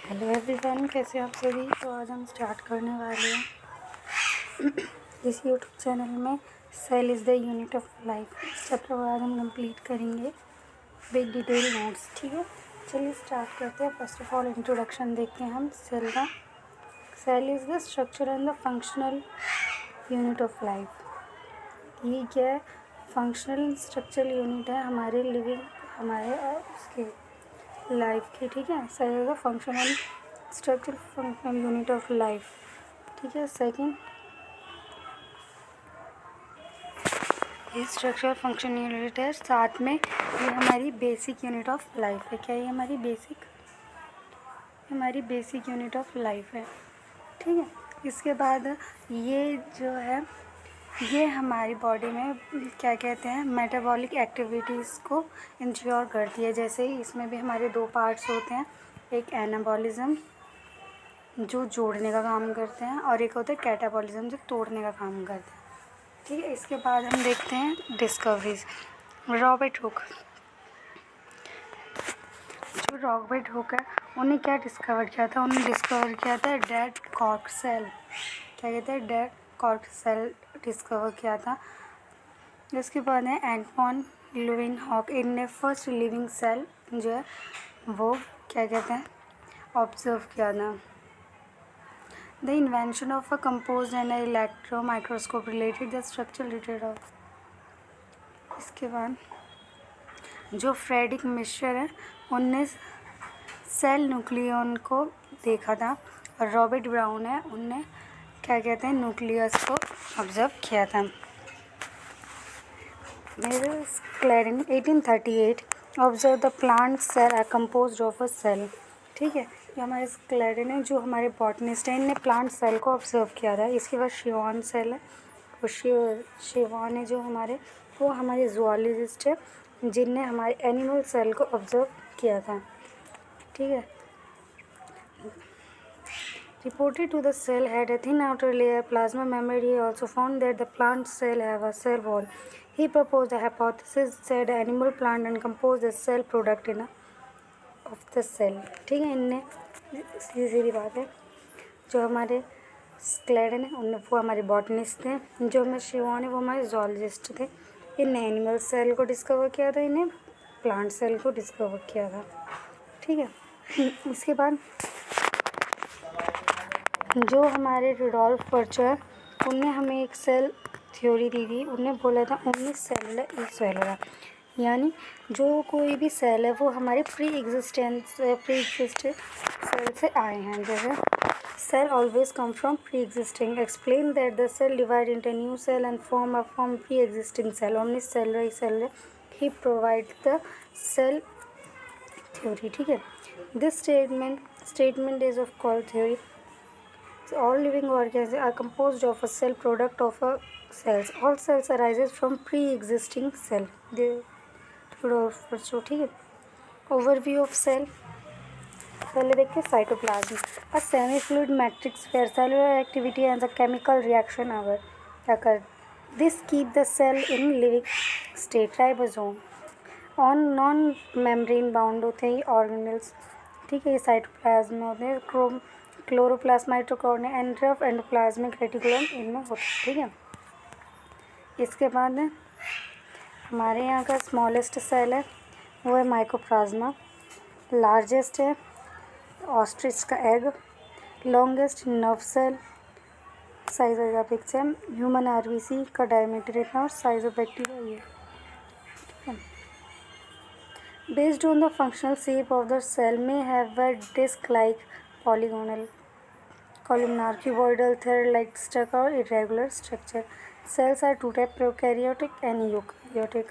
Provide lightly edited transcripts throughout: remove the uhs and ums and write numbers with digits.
Hello everyone, कैसे आप सभी। तो आज हम स्टार्ट करने वाले हैं इस यूट्यूब चैनल में cell is the unit of life. इस चैप्टर को आज हम कंप्लीट करेंगे बिग डिटेल नोट्स। ठीक है, चलिए स्टार्ट करते हैं। फर्स्ट ऑफ ऑल इंट्रोडक्शन देखते हैं हम सेल का। Cell is the structure and the functional unit of life. ये क्या है? फंक्शनल स्ट्रक्चरल यूनिट है हमारे लिविंग, हमारे उसके लाइफ की। ठीक है, सेल का functional structure functional unit of life. ठीक है, सेकंड ये स्ट्रक्चर फंक्शन यूनिट है, साथ में ये हमारी बेसिक यूनिट ऑफ लाइफ है। क्या ये हमारी बेसिक यूनिट ऑफ लाइफ है। ठीक है, इसके बाद ये जो है ये हमारी बॉडी में क्या कहते हैं, मेटाबॉलिक एक्टिविटीज़ को इंश्योर करती है। जैसे इसमें भी हमारे दो पार्ट्स होते हैं, एक एनाबॉलिज्म जो जोड़ने का काम करते हैं और एक होता है कैटाबॉलिज्म जो तोड़ने का काम करते हैं। ठीक है, इसके बाद हम देखते हैं डिस्कवरीज। रॉबर्ट हुक, जो रॉबर्ट हुक है उन्हें क्या डिस्कवर किया था? उन्होंने डिस्कवर किया था डेड कॉर्क सेल। क्या कहते हैं? डेड कॉर्क सेल डिस्कवर किया था। इसके बाद है एंटोन लुइनहॉक, इनने फर्स्ट लिविंग सेल जो है वो क्या कहते हैं ऑब्जर्व किया था। The invention of a compose and electro microscope related the structure related of. इसके बाद जो फ्रेडरिक मिश्र है उनने सेल न्यूक्लियन को देखा था, और रॉबर्ट ब्राउन है उनने क्या कहते हैं न्यूक्लियस को ऑब्जर्व किया था। मेरे Schleiden 1838 observe the plant cell are composed of a cell. ठीक है, ये हमारे स्क्लेडन है जो हमारे बॉटनिस्ट हैं, इनने प्लांट सेल को ऑब्जर्व किया था। इसके बाद शिवान सेल है, वो शिवान है जो हमारे वो हमारे जूलॉजिस्ट है जिनने हमारे एनिमल सेल को ऑब्जर्व किया था। ठीक है, reported to the cell had a thin outer layer plasma membrane. He also found that the plant cell have a cell wall. He proposed a hypothesis that animal plant and compose the cell product in of the cell. ठीक है, इनने सीधी सीधी बात है। जो हमारे Schleiden है उन वो हमारे बॉटनिस्ट थे, जो हमारे शिवान है वो हमारे जूलॉजिस्ट थे। इनने एनिमल सेल को डिस्कवर किया था, इन्हें प्लांट सेल को डिस्कवर किया था। ठीक है, इसके बाद जो हमारे रुडोल्फ वर्चर उनने हमें एक सेल थ्योरी दी थी। उनने बोला था उनमें सेलुलर एक सेलुलर, यानी जो कोई भी सेल है वो हमारे प्री एग्जिस्टेंट सेल से आए हैं। जैसे cell always come from pre existing, explain that the cell divide into new cell and form pre existing cell. Omni cellular he provide the cell theory. ठीक है, this statement is of cell theory. All living organisms are composed of a cell product of a cells. All cells arises from pre-existing cell. ठीक है, overview of cell। पहले देखते हैं cytoplasm, a semi-fluid matrix where cellular activity and the chemical reaction occur. This keep the cell in living state. Ribosome on non-membrane bound होते हैं organelles. ठीक है, ये साइटोप्लाज्म में होते हैं। Chloroplast, mitochondria and rough endoplasmic reticulum इनमें होता है। ठीक है, इसके बाद हमारे यहाँ का स्मॉलेस्ट सेल है वो है माइकोप्लाज्मा। लार्जेस्ट है ऑस्ट्रिच का एग। Longest nerve cell. साइज का पिक्चर ह्यूमन आरबीसी का डायमीटर इतना और साइज ऑफ बैक्टीरिया ये। ठीक है, based on the functional shape of the cell में have a disc like polygonal, columnar, cuboidal, thread-like structure or irregular structure. Cells are two type, prokaryotic and eukaryotic.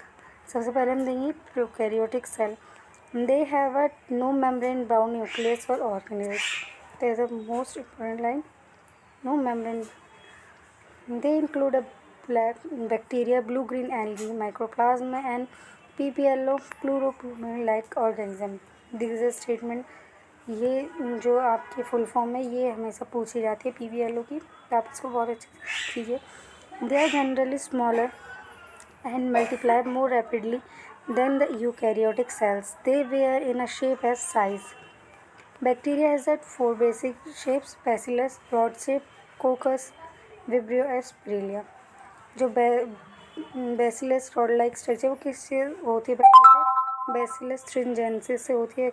सबसे पहले हम देंगे prokaryotic cell. They have a no membrane bound nucleus or organelles. That is the most important line. No membrane. They include a black bacteria, blue-green algae, mycoplasm and PPLO, pleuropulmonal-like organism. This is a statement. ये जो आपकी full form है ये हमेशा पूछी जाती है PPLO की, आप इसको बहुत अच्छे से कीजिए। They are generally smaller and multiply more rapidly than the eukaryotic cells. They vary in a shape as size. Bacteria has that 4 basic shapes: Bacillus, rod shape, Coccus, Vibrio and Spirilla. जो Bacillus rod like structure वो किससे होती है? Bacteria से Bacillus thuringiensis से होती है।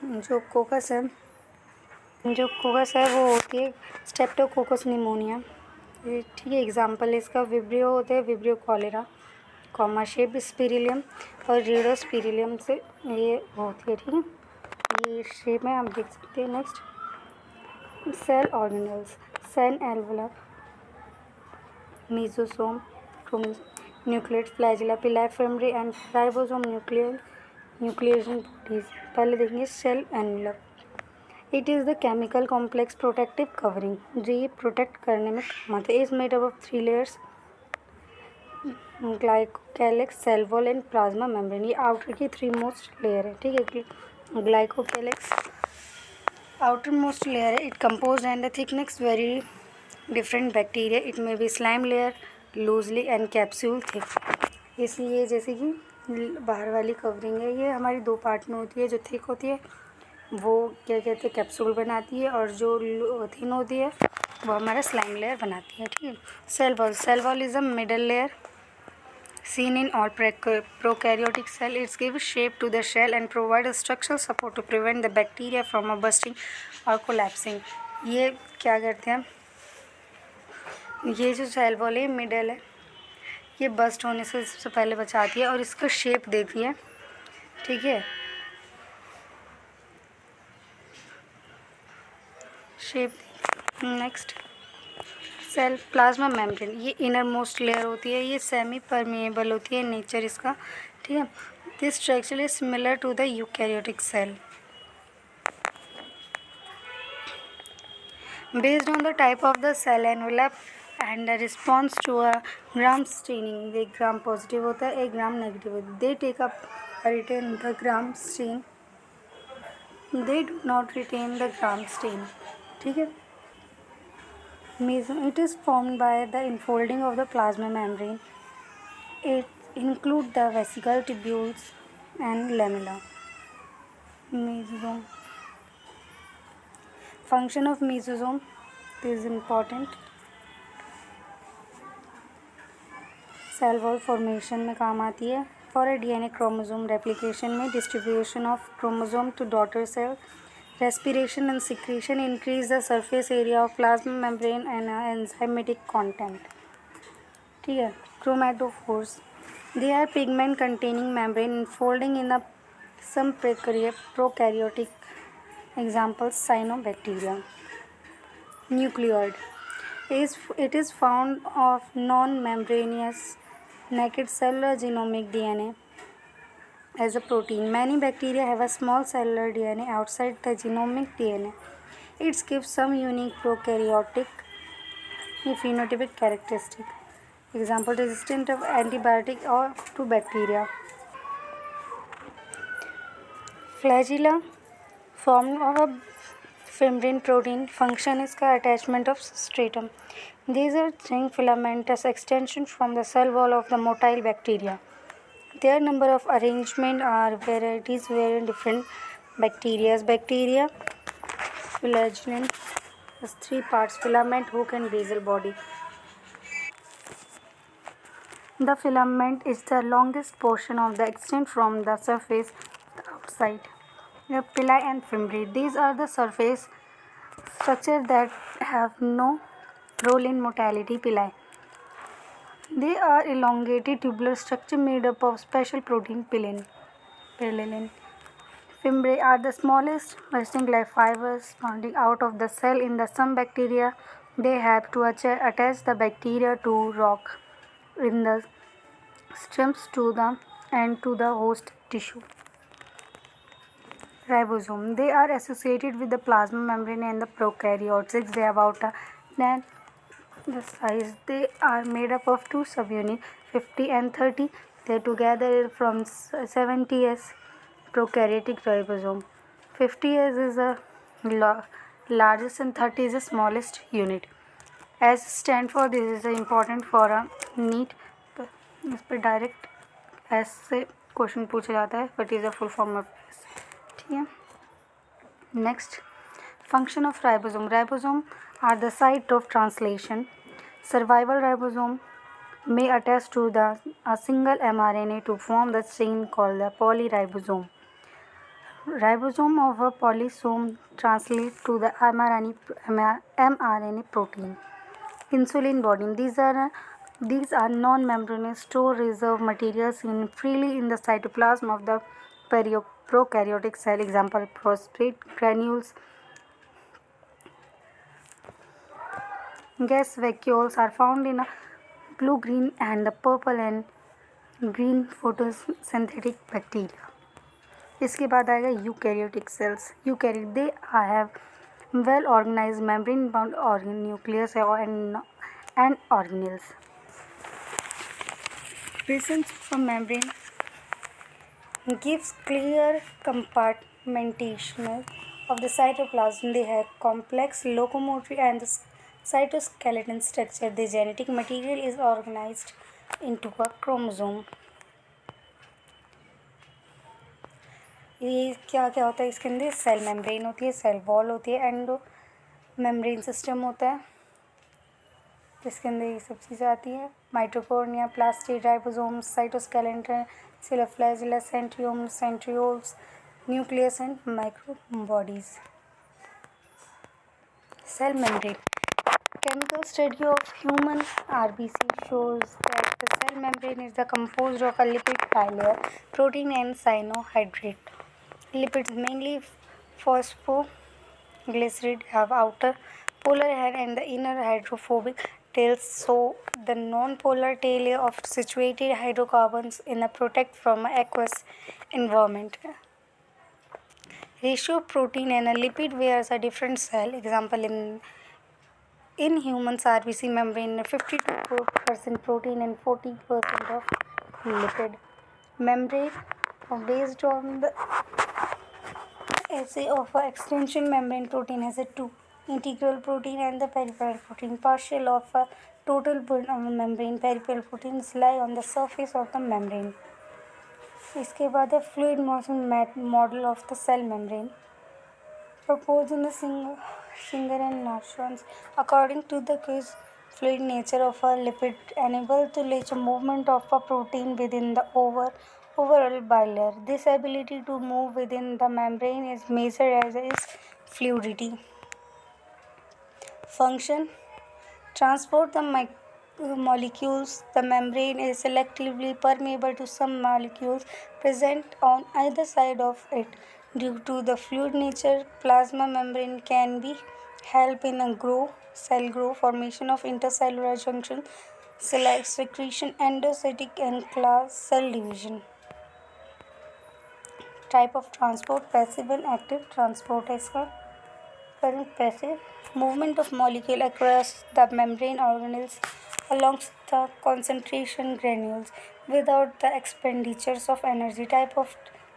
जो कोकस है वो होती है स्ट्रेप्टोकोकस निमोनिया। ये ठीक है, एग्जाम्पल इसका विब्रियो होते हैं, विब्रियो कॉलेरा, कॉमा शेप स्पिरिलियम और रीडोस्पिरिलियम से ये होती है। ठीक है, ये शेप में आप देख सकते हैं। Next, cell organelles, cell envelope, mesosome, nucleoid, flagella, pili, fimbriae and ribosome, nucleation bodies. पहले देखेंगे cell envelope. It is the chemical complex protective covering, जो ये प्रोटेक्ट करने में काम आता है। Is made up of 3 layers: glycocalyx, cell wall and plasma membrane. ये आउटर की 3 मोस्ट लेयर है। ठीक है, ग्लाइकोकैलिक्स आउटर मोस्ट लेयर है। It compose and the thickness very different bacteria. It may be slime layer, loosely and capsule thick. इसलिए जैसे कि बाहर वाली कवरिंग है, ये हमारी 2 पार्ट में होती है। जो थिक होती है वो क्या कहते हैं, कैप्सूल बनाती है, और जो थिन होती है वो हमारा स्लाइम लेयर बनाती है। ठीक है, cell wall is a middle layer seen in all prokaryotic cell. It gives shape to the shell and provide a structural support to prevent the bacteria from bursting or collapsing. ये क्या करते हैं, ये जो सेल वॉल है middle है, ये bast होने से सबसे पहले बचाती है और इसको शेप देती है। ठीक है, shape. Next, cell plasma membrane, ये इनर मोस्ट लेयर होती है। ये सेमी परमिएबल होती है नेचर इसका। ठीक है, this structure is similar to the eukaryotic cell. Based on the type of the cell envelope and response to a Gram staining, एक ग्राम पॉजिटिव होता है, एक ग्राम नेगेटिव होता है। They take up retain the Gram stain, they do not retain the Gram stain. ठीक है, it is formed by the enfolding of the plasma membrane. It include the vesicle, tubules and lamella. Mesosome. Function of mesosome is important. Cell wall formation में काम आती है। For a DNA chromosome replication में distribution of chromosome to daughter cell, respiration and secretion increase the surface area of plasma membrane and enzymatic content. ठीक है, chromatophores, they are pigment containing membrane enfolding in a some prokaryotic, examples cyanobacteria. Nucleoid, it is found of non-membranous naked cellular genomic DNA as a protein. Many bacteria have a small cellular DNA outside the genomic DNA. It gives some unique prokaryotic phenotypic characteristic. Example, resistant of antibiotic or to bacteria. Flagella, form of a fimbrian protein. Function is the attachment of stratum. These are thin filamentous extensions from the cell wall of the motile bacteria. Their number of arrangement are varieties where different bacteria. Flagellum has 3 parts: filament, hook and basal body. The filament is the longest portion of the extent from the surface to the outside. The pili and fimbri, these are the surface structure that have no role in motility. Pili, they are elongated tubular structure made up of special protein pillin. Fimbriae are the smallest bursting like fibers sprouting out of the cell. In the some bacteria, they have to attach the bacteria to rock in the stems to the host tissue. Ribosome, they are associated with the plasma membrane and the prokaryotes. They are about 10 the size. They are made up of 2 subunits, 50 and 30. They together from 70s prokaryotic ribosome. 50s is the largest and 30 is the smallest unit. S stand for, this is important for a NEET. इस पर direct S से question पूछा जाता है, but is a full form of S. ठीक है। Next, function of ribosome. Ribosome are the site of translation. Survival ribosome may attach to a single mRNA to form the chain called the polyribosome. Ribosome of a polysome translate to the mRNA protein. Insulin body. These are non-membranous store reserve materials freely in the cytoplasm of the prokaryotic cell. Example: phosphate granules. Gas vacuoles are found in a blue, green, and the purple and green photosynthetic bacteria. इसके बाद आएगा eukaryotic cells. Eukaryote they have well organized membrane bound nucleus and organelles. Presence of a membrane gives clear compartmentation of the cytoplasm. They have complex locomotory and the cytoskeleton structure. The genetic material is organized into a chromosome. ये क्या क्या होता है इसके अंदर? Cell membrane होती है, cell wall होती है, एंडो मेम्ब्रेन सिस्टम होता है जिसके अंदर ये सब चीज़ें आती है. Mitochondria, plastid, ribosome, cytoskeleton, flagella, centrioles, nucleus and micro bodies. Cell membrane. Chemical study of human RBC shows that the cell membrane is composed of a lipid bilayer, protein and cyanohydrate. Lipids, mainly phosphoglyceride, have outer polar head and the inner hydrophobic tails, so the non-polar tail of situated hydrocarbons in a protect from aqueous environment. Ratio of protein and a lipid wears a different cell. Example, in humans RBC membrane 52% protein and 40% of lipid. Membrane based on the assay of a extension membrane protein has a two integral protein and the peripheral protein. Partial of a total membrane peripheral proteins lie on the surface of the membrane. इसके बाद है fluid motion model of the cell membrane proposed in the Singer and Narsons. According to the case, fluid nature of a lipid enable to leach movement of a protein within the overall bilayer. This ability to move within the membrane is measured as its fluidity. Function: transport the molecules. The membrane is selectively permeable to some molecules present on either side of it. Due to the fluid nature, plasma membrane can be help in a cell growth, formation of intercellular junction, secretion, endocytic and class cell division. Type of transport: passive and active transport. इसका passive movement of molecule across the membrane organelles along the concentration granules without the expenditures of energy. Type of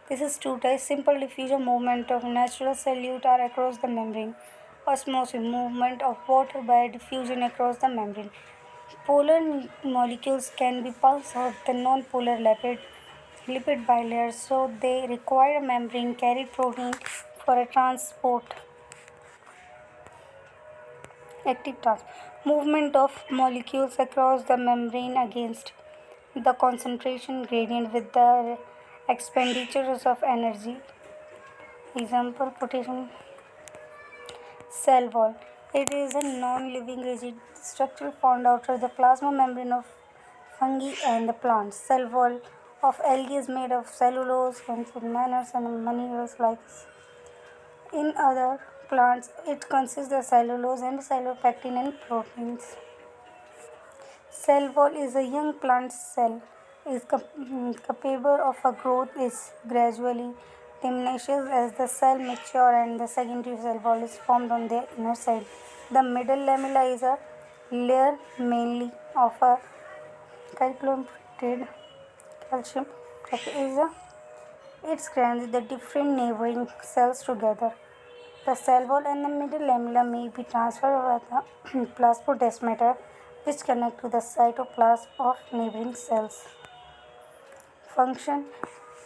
this is two types: simple diffusion movement of natural solute are across the membrane, osmosis movement of water by diffusion across the membrane. Polar molecules can be passed out the non-polar lipid bilayer, so they require a membrane carried protein for a transport. Active transport: movement of molecules across the membrane against the concentration gradient with the expenditures of energy. Example: potassium. Cell wall: it is a non-living rigid structure found outside the plasma membrane of fungi and the plants. Cell wall of algae is made of cellulose, manners and minerals like in other plants. It consists of cellulose and cellopectin and proteins. Cell wall is a young plant cell is capable of a growth is gradually diminishes as the cell mature and the secondary cell wall is formed on their inner side. The middle lamella is a layer mainly of a calcium is a it grinds the different neighboring cells together. The cell wall and the middle lamella may be transferred over the plasmodesmata, which connect to the cytoplasm of neighboring cells. Function: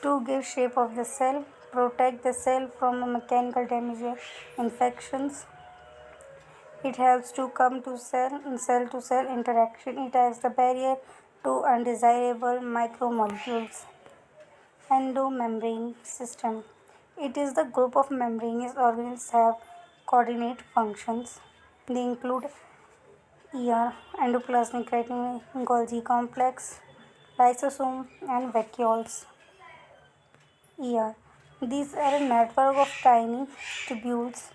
to give shape of the cell, protect the cell from mechanical damage and infections. It helps to come to cell to cell interaction. It acts the barrier to undesirable micromolecules. Endomembrane system. It is the group of membranous organelles have coordinate functions. They include ER, endoplasmic reticulum, Golgi complex, lysosome, and vacuoles. ER. These are a network of tiny tubules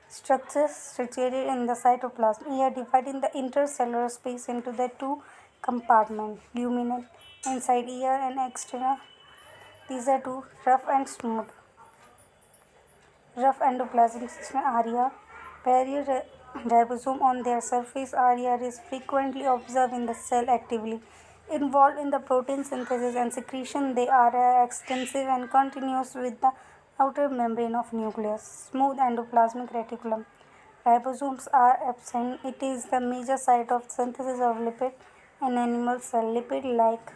structures situated in the cytoplasm. ER dividing the intercellular space into the two compartments, luminal inside ER and external. These are two rough and smooth. Rough endoplasmic system ARIA. Barrier ribosome on their surface. ARIA is frequently observed in the cell actively involved in the protein synthesis and secretion. They are extensive and continuous with the outer membrane of nucleus. Smooth endoplasmic reticulum. Ribosomes are absent. It is the major site of synthesis of lipid in animal cell. Lipid-like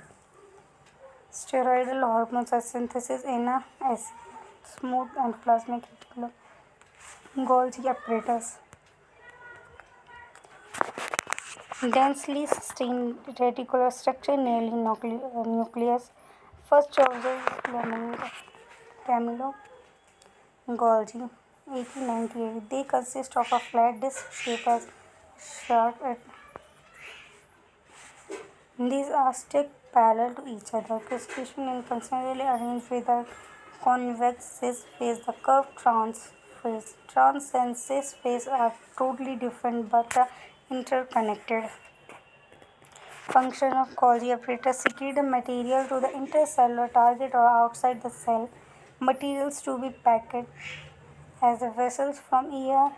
steroidal hormones are synthesized in a acid. Smooth endoplasmic reticulum. Golgi apparatus. Densely sustained reticular structure nearly nucleus. First observed Camillo Golgi, 1898. They consist of a flat disc shaped as sharp. These are stacked parallel to each other. Crustacean and concentrically arranged with a convex cis phase. The curved trans phase. Trans and cis phase are totally different but interconnected. Function of Golgi apparatus: secrete the material to the intercellular target or outside the cell. Materials to be packed as the vessels from ER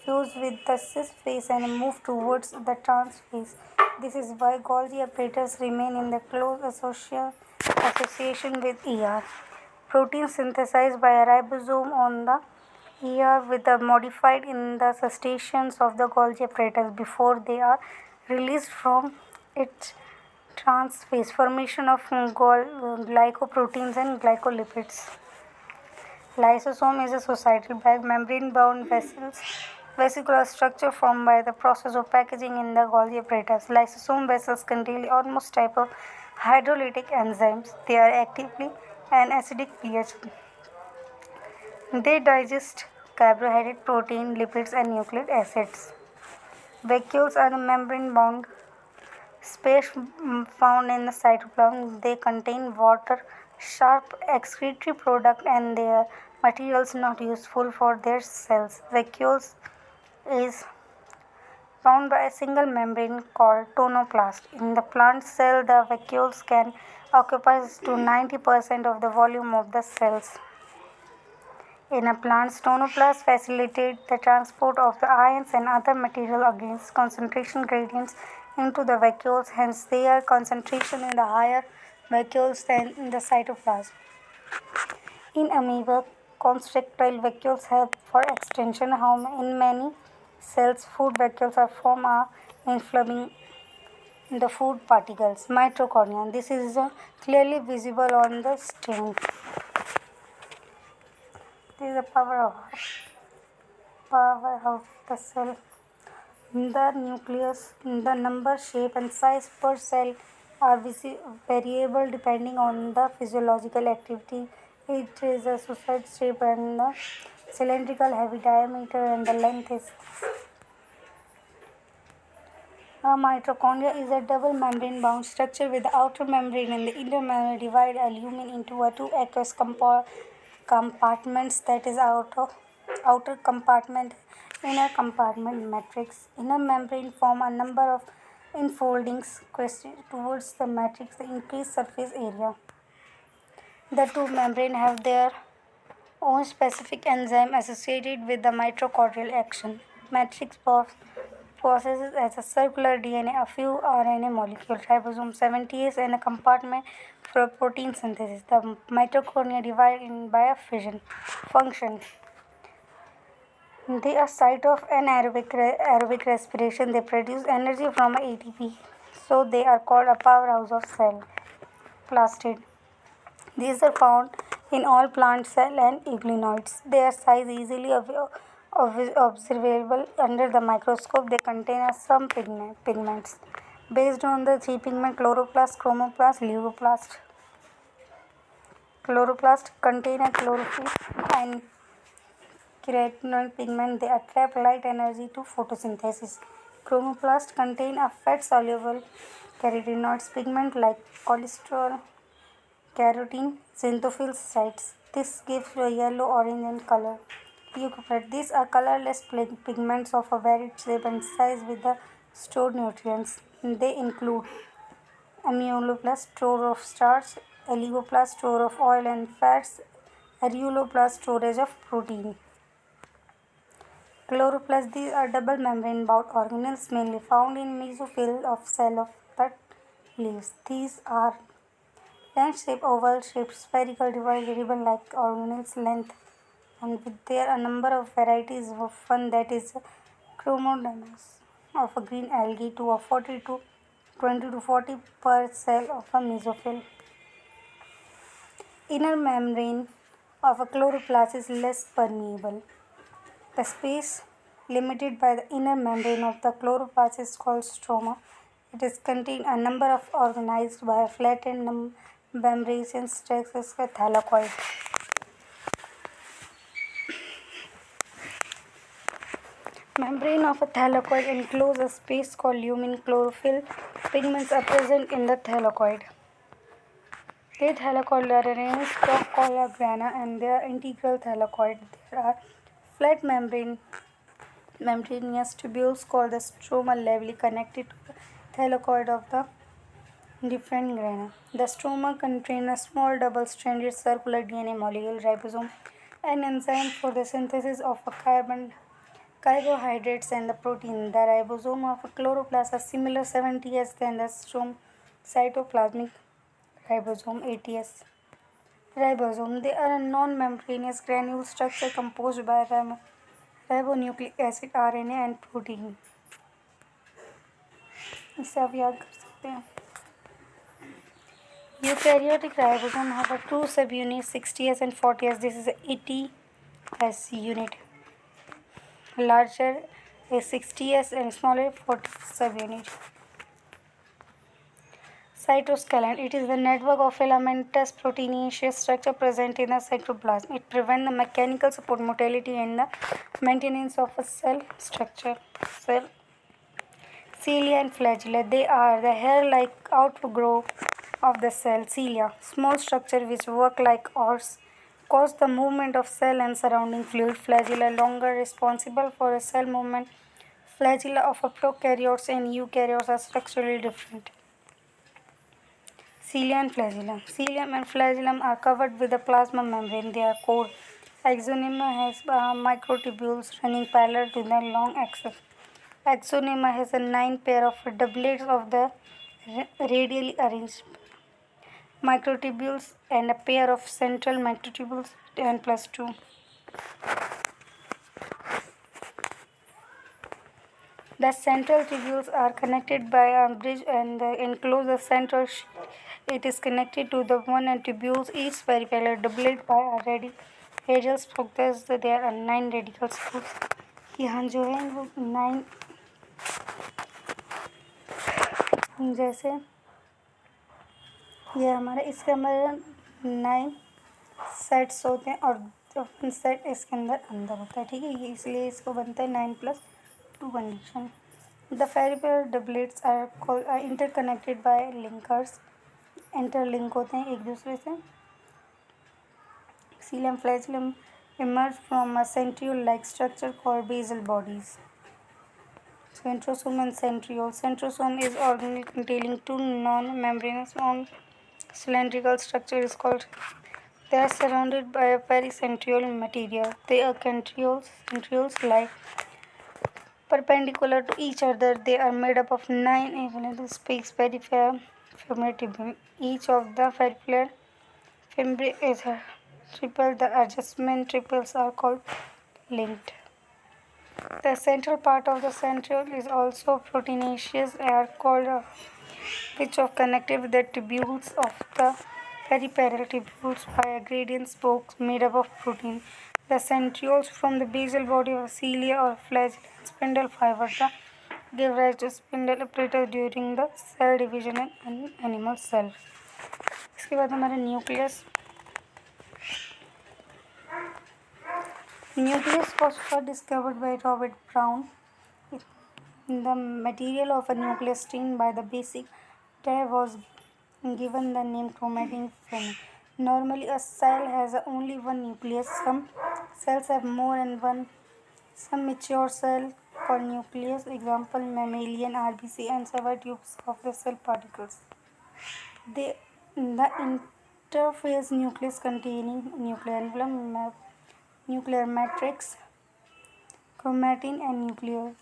fuse with the cis phase and move towards the trans phase. This is why Golgi apparatus remain in the close association with ER. Protein synthesized by a ribosome on the ER with the modified in the crustaceans of the Golgi apparatus before they are released from its trans phase. Formation of glycoproteins and glycolipids. Lysosome is a societal bag, membrane-bound vesicular structure formed by the process of packaging in the Golgi apparatus. Lysosome vessels contain almost type of hydrolytic enzymes. They are actively an acidic pH. They digest carbohydrate, protein, lipids, and nucleic acids. Vacuoles are the membrane-bound space found in the cytoplasm. They contain water, sharp excretory product, and their materials not useful for their cells. Vacuoles is bound by a single membrane called tonoplast. In the plant cell, the vacuoles can occupy to 90% of the volume of the cells. In a plant's tonoplast facilitate the transport of the ions and other material against concentration gradients into the vacuoles, hence their concentration in the higher vacuoles than in the cytoplasm. In amoeba, contractile vacuoles help for extension. In many cells, food vacuoles are formed inflaming the food particles. Mitochondria. This is clearly visible on the stain. This is the power of the cell. The nucleus, the number, shape, and size per cell are variable depending on the physiological activity. It is a suicide shape and the cylindrical heavy diameter and the length is. A mitochondria is a double membrane bound structure with the outer membrane and the inner membrane divide a lumen into two aqueous compartments, that is outer compartment, inner compartment matrix. Inner membrane form a number of enfoldings towards the matrix the increased surface area. The two membranes have their own specific enzyme associated with the mitochondrial action. Matrix processes as a circular DNA a few RNA molecules, ribosome 70S, and a compartment for protein synthesis. The mitochondria divide by a fission function. They are site of anaerobic respiration. They produce energy from ATP, so they are called a powerhouse of cell. Plastid. These are found in all plant cells and euglenoids. Their size easily observable under the microscope. They contain some pigments. Based on the three pigments chloroplast, chromoplast, leucoplast. Chloroplast contain a chlorophyll and carotenoid pigment. They attract light energy to photosynthesis. Chromoplast contain a fat-soluble carotenoids pigment like cholesterol, carotene, xanthophyll sites. This gives a yellow, orange in color. Leucoplast. These are colorless pigments of a varied shape and size with the stored nutrients. They include amyloplast, store of starch, oligoplast, store of oil and fats, areoloplast, storage of protein. Chloroplasts. These are double membrane bound organelles mainly found in mesophyll of cell of the leaves. These are lens-shaped, oval-shaped, spherical, dividable like organelles length, and with there a number of varieties of one that is chromodomus of a green algae to a 40 to 20 to 40 per cell of a mesophyll. Inner membrane of a chloroplast is less permeable. The space limited by the inner membrane of the chloroplast is called stroma. It is contained a number of organized by flattened membranes and structures with thylakoid. Membrane of a thylakoid encloses a space called lumen. Chlorophyll pigments are present in the thylakoid. The thylakoid lateral stalk called a grana and they are integral thylakoid. There are flat membranous tubules called the stroma labelly connected to the thylakoid of the different grana. The stroma contains a small double-stranded circular DNA molecule, ribosome, an enzyme for the synthesis of a carbohydrates and the protein. The ribosome of a chloroplast is similar 70S than the cytoplasmic ribosome 80S. Ribosome. They are a non-membranous granule structure composed by ribonucleic acid, RNA and protein. इसे आप याद कर सकते हैं. Eukaryotic ribosome have a two subunits 60S and 40S. This is a 80S unit. Larger is 60S and smaller 40 subunit. Cytoskeleton. It is the network of filamentous proteinaceous structure present in the cytoplasm. It prevents the mechanical support, motility, and the maintenance of a cell structure. Cilia and flagella. They are the hair-like outgrowth of the cell. Cilia, small structure which work like oars, cause the movement of cell and surrounding fluid. Flagella, longer, responsible for a cell movement. Flagella of a prokaryotes and eukaryotes are structurally different. Cilia and flagellum. Cilium and flagellum are covered with a plasma membrane. They are core. Axonema has microtubules running parallel to the long axis. Axonema has a 9 pair of doublets of the radially arranged microtubules and a pair of central microtubules n+2. The central tubules are connected by a bridge and enclose the central sheet. It is connected to the one and tubules each peripheral doublet by a radial spoke. Thus there are 9 radial spokes. यहाँ जो है वो 9 जैसे ये हमारा इसके अंदर 9 sets होते हैं और 1 सेट इसके अंदर होता है. ठीक है, ये इसलिए इसको बनता है 9+2 connection. The peripheral doublets are interconnected by linkers. Interlink होते हैं एक दूसरे से. Cilium flagellum emerge from a centriole-like structure called basal bodies. Centrosome and centriole. Centrosome is organelle containing two non-membranous cylindrical structure is called. They are surrounded by a pericentriole material. They are centrioles lie perpendicular to each other. They are made up of 9 available space peripheral tubule. Each of the peripheral fimbriae is a triple. The adjustment triples are called linked. The central part of the centriole is also proteinaceous are called which are connected with the tubules of the Periparal tubules by a gradient spokes made up of protein. The centrioles from the basal body of cilia or flagella spindle fibers give rise to spindle apparatus during the cell division in animal cell. इसके बाद हमारा nucleus was first discovered by Robert Brown. The material of a nucleus stained by the basic dye was given the name chromatin fragment. Normally, a cell has only one nucleus. Some cells have more than one. Some mature cell called nucleus, example mammalian RBC, and several tubes of the cell particles. The interphase nucleus containing nuclear envelope, nuclear matrix, chromatin, and nucleus.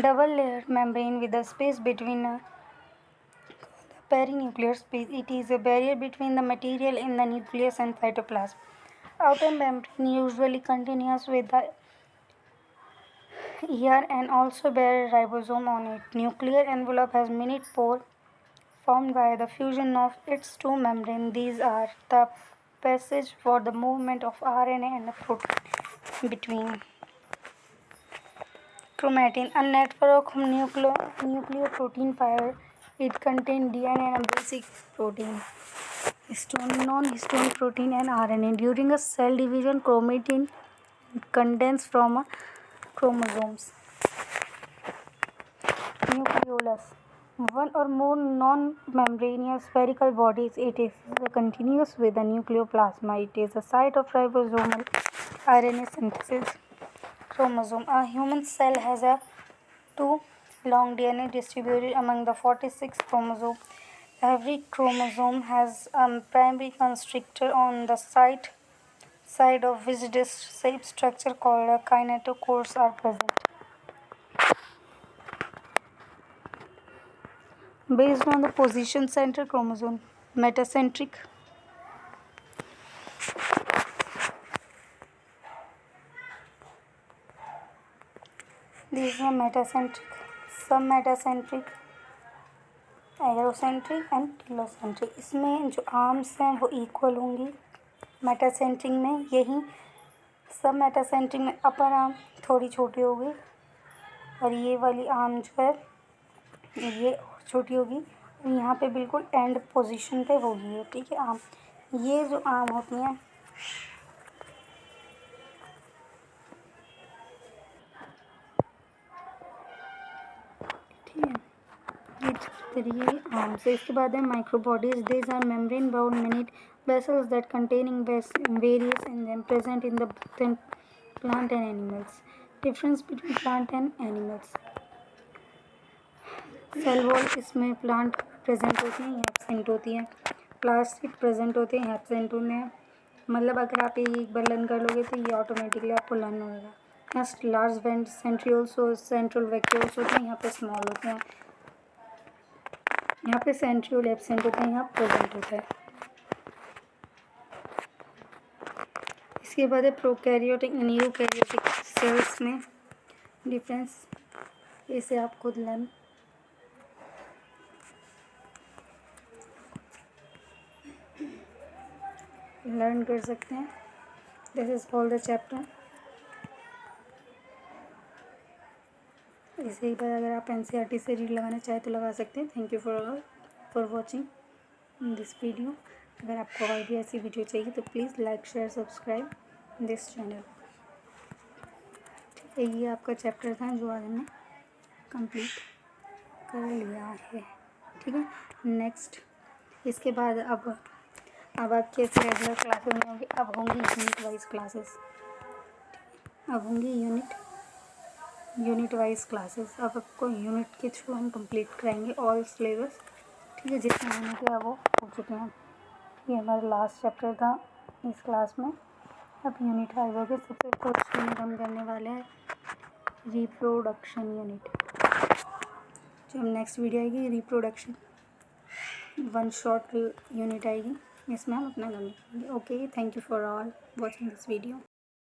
Double-layered membrane with a space between the perinuclear space. It is a barrier between the material in the nucleus and cytoplasm. Outer membrane usually continuous with the ER and also bear a ribosome on it. Nuclear envelope has many pores formed by the fusion of its two membranes. These are the passage for the movement of RNA and the protein between. Chromatin, a network of nucleoprotein fiber. It contains DNA and a basic protein, non-histone protein, and RNA. During a cell division, chromatin condenses from chromosomes. Nucleolus, one or more non-membranous spherical bodies. It is continuous with the nucleoplasm. It is a site of ribosomal RNA synthesis. Chromosome. A human cell has a 2 long DNA distributed among the 46 chromosomes. Every chromosome has a primary constructor on the side of which disc-shaped structure called a kinetochores are present. Based on the position center chromosome, metacentric. These are metacentric, submetacentric, acrocentric and telocentric. इसमें जो arms हैं वो equal होंगी. Metacentric में यही, सब metacentric में upper arm थोड़ी छोटी होगी और ये वाली आर्म जो है ये और छोटी होगी और यहाँ पे बिल्कुल एंड पोजीशन पे होगी ये. ठीक है. आर्म, ये जो आर्म होती हैं तरीके आर्म से. इसके बाद है microbodies. These are membrane bound minute vessels that containing various enzymes present in the plant and animals. Difference between plant and animals. Cell wall इसमें प्लांट प्रेजेंट होती हैं, यहाँ एब्सेंट होती हैं. प्लास्टिक प्रेजेंट होते हैं, यहाँ एब्सेंट होते हैं. मतलब अगर आप ये एक बार लर्न कर लोगे तो ये ऑटोमेटिकली आपको लर्न होगा. यहाँ लार्ज वेंट सेंट्रियोल्स और सेंट्रल वैक्यूल्स होते हैं, यहाँ पे स्मॉल होते हैं. यहाँ पे सेंट्रियोल एब्सेंट होता है, यहाँ प्रेजेंट होता है. इसके बाद है प्रोकैरियोटिक एंड यूकैरियोटिक सेल्स में डिफरेंस. इसे आप खुद लर्न कर सकते हैं. This is all the chapter. इसे एक बार अगर आप NCERT से रीड लगाना चाहें तो लगा सकते हैं. Thank you for watching this video. अगर आपको और भी ऐसी वीडियो चाहिए तो please like share subscribe this channel. ठीक है. ये आपका चैप्टर था जो आज हमने कंप्लीट कर लिया है. ठीक है. नेक्स्ट इसके बाद अब आपके रेगुलर क्लासेस में होंगी. अब होंगी यूनिट वाइज क्लासेस. अब होंगी यूनिट वाइज क्लासेस. अब आपको यूनिट के थ्रू हम कंप्लीट कराएंगे ऑल सिलेबस. ठीक है. जितने होने के अब वो हो चुके हैं. ये हमारा लास्ट चैप्टर था इस क्लास में. अब यूनिट वाइज हो गए. सबसे फर्स्ट यूनिट हम करने वाले हैं रिप्रोडक्शन यूनिट. जो हम नेक्स्ट वीडियो आएगी रिप्रोडक्शन. वन शॉट यूनिट आएगी, इसमें हम अपना गम लिखेंगे। Okay, thank you for all watching this video.